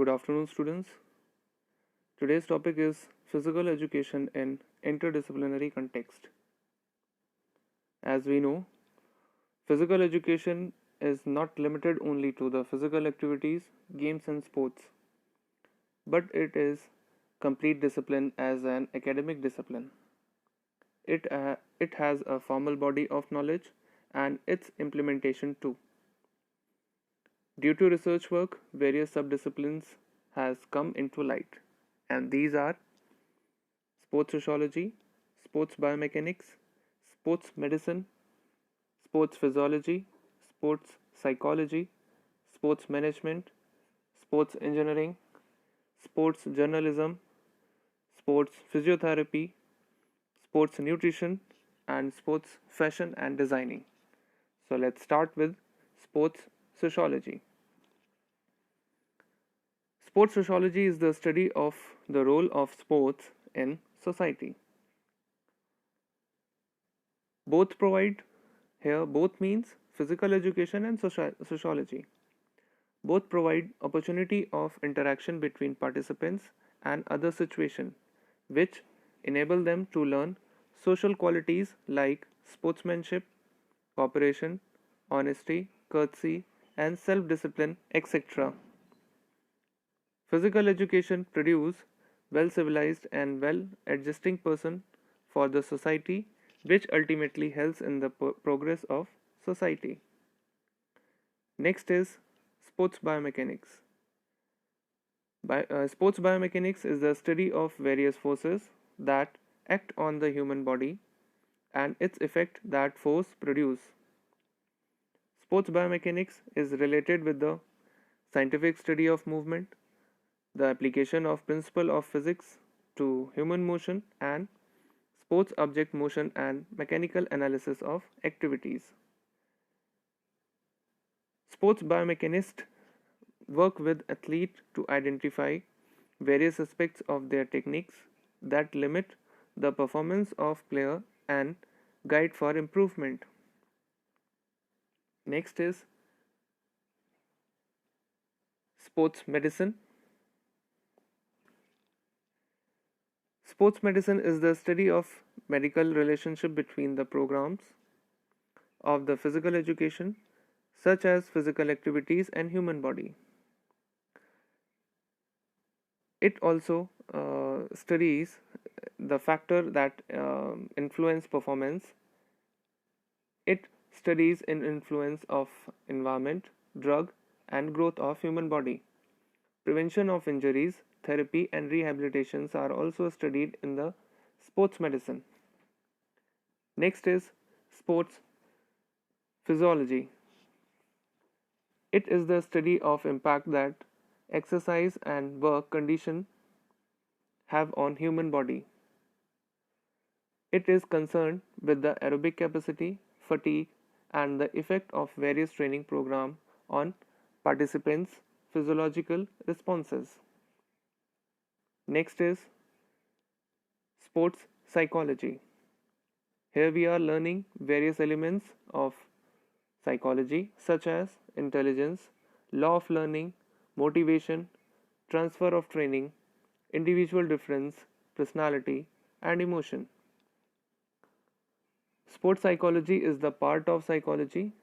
good afternoon, students. Today's topic is physical education in interdisciplinary context. As we know, physical education is not limited only to the physical activities, games, and sports, but it is complete discipline as an academic discipline. It has a formal body of knowledge and its implementation too. Due to research work, various subdisciplines has come into light, and these are sports sociology, sports biomechanics, sports medicine, sports physiology, sports psychology, sports management, sports engineering, sports journalism, sports physiotherapy, sports nutrition, and sports fashion and designing. So let's start with sports sociology. Sports sociology is the study of the role of sports in society. Both means physical education and sociology. Both provide opportunity of interaction between participants and other situations, which enable them to learn social qualities like sportsmanship, cooperation, honesty, courtesy, and self-discipline, etc. Physical education produce well-civilized and well-adjusting person for the society, which ultimately helps in the progress of society. Next is sports biomechanics. Sports biomechanics is the study of various forces that act on the human body and its effect that force produce. Sports biomechanics is related with the scientific study of movement, the application of principle of physics to human motion, and sports object motion and mechanical analysis of activities. Sports biomechanists work with athletes to identify various aspects of their techniques that limit the performance of player and guide for improvement. Next is sports medicine. Sports medicine is the study of medical relationship between the programs of the physical education such as physical activities and human body. It also studies the factor that influence performance. It studies in influence of environment, drug, and growth of human body. Prevention of injuries, therapy, and rehabilitations are also studied in the sports medicine. Next is sports physiology. It is the study of impact that exercise and work condition have on human body. It is concerned with the aerobic capacity, fatigue, and the effect of various training programs on participants' physiological responses. Next is sports psychology. Here we are learning various elements of psychology such as intelligence, law of learning, motivation, transfer of training, individual difference, personality, and emotion. Sports psychology is the part of psychology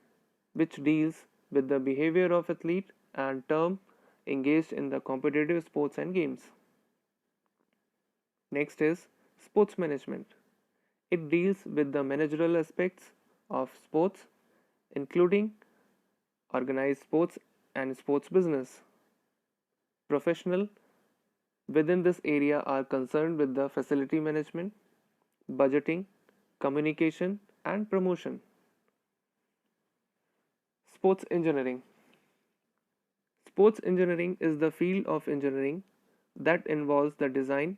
which deals with the behavior of athlete and term engaged in the competitive sports and games. Next is sports management. It deals with the managerial aspects of sports, including organized sports and sports business. Professional within this area are concerned with the facility management, budgeting, communication, and promotion. Sports engineering. Sports engineering is the field of engineering that involves the design,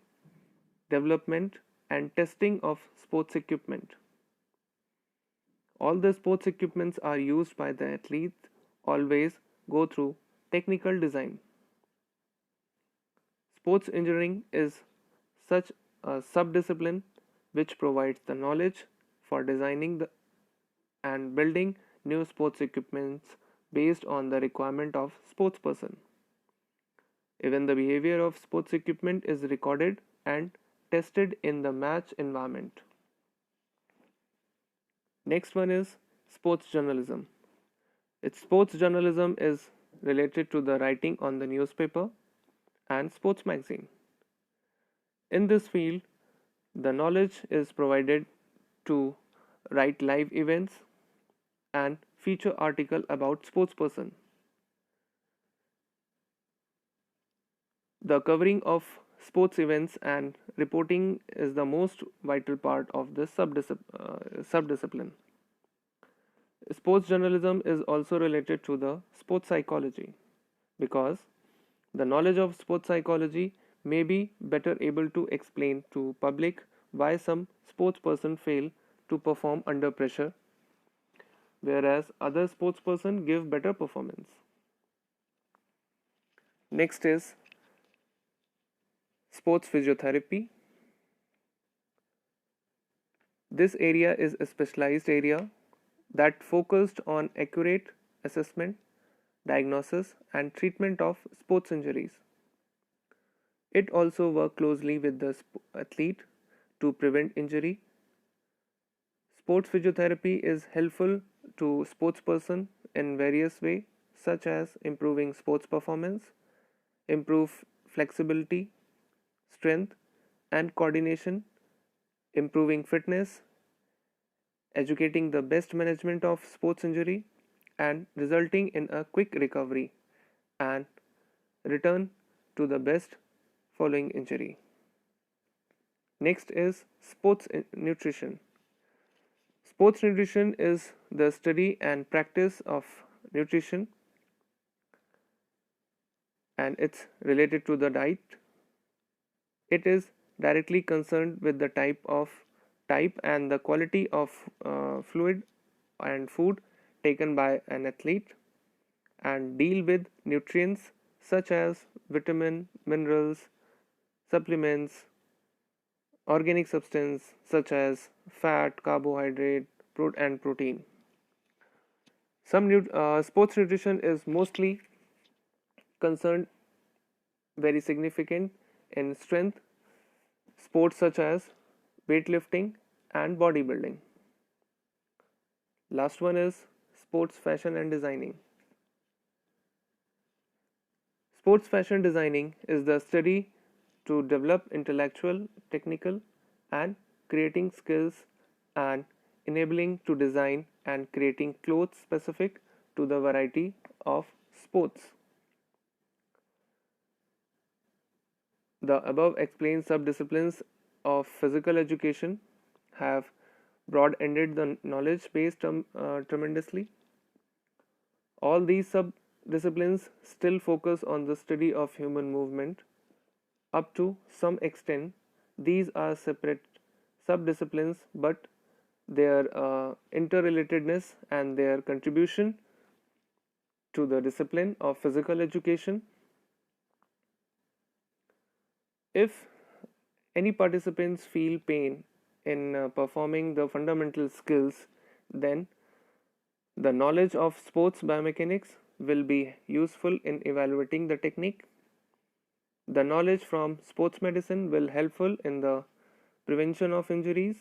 development, and testing of sports equipment. All the sports equipments are used by the athletes always go through technical design. Sports engineering is such a subdiscipline which provides the knowledge for designing and building new sports equipments based on the requirement of sportsperson. Even the behavior of sports equipment is recorded and tested in the match environment. Next one is sports journalism. Sports journalism is related to the writing on the newspaper and sports magazine. In this field, the knowledge is provided to write live events and feature article about sports person. The covering of sports events and reporting is the most vital part of this subdiscipline. Sports journalism is also related to the sports psychology because the knowledge of sports psychology may be better able to explain to public why some sports person fail to perform under pressure, whereas other sports person give better performance. Next is sports physiotherapy. This area is a specialized area that focused on accurate assessment, diagnosis, and treatment of sports injuries. It also works closely with the athlete to prevent injury. Sports physiotherapy is helpful to sportsperson in various ways, such as improving sports performance, improve flexibility, strength, and coordination, improving fitness, educating the best management of sports injury, and resulting in a quick recovery and return to the best following injury. Next is sports nutrition. Sports nutrition is the study and practice of nutrition, and it's related to the diet. It is directly concerned with the type and the quality of fluid and food taken by an athlete, and deal with nutrients such as vitamin, minerals, supplements, organic substance such as fat, carbohydrate, and protein. Sports nutrition is mostly concerned very significant in strength sports such as weightlifting and bodybuilding. Last one is sports fashion and designing. Sports fashion designing is the study to develop intellectual, technical, and creating skills and enabling to design and creating clothes specific to the variety of sports. The above explained subdisciplines of physical education have broad-ended the knowledge base tremendously. All these subdisciplines still focus on the study of human movement. Up to some extent, these are separate subdisciplines, but their interrelatedness and their contribution to the discipline of physical education. If any participants feel pain in performing the fundamental skills, then the knowledge of sports biomechanics will be useful in evaluating the technique. The knowledge from sports medicine will helpful in the prevention of injuries.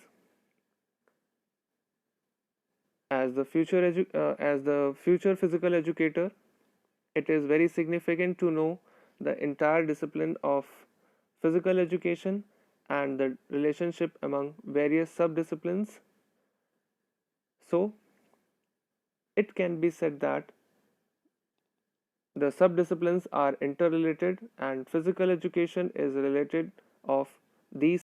As the future physical educator, it is very significant to know the entire discipline of physical education and the relationship among various subdisciplines. So, it can be said that the subdisciplines are interrelated and physical education is related of these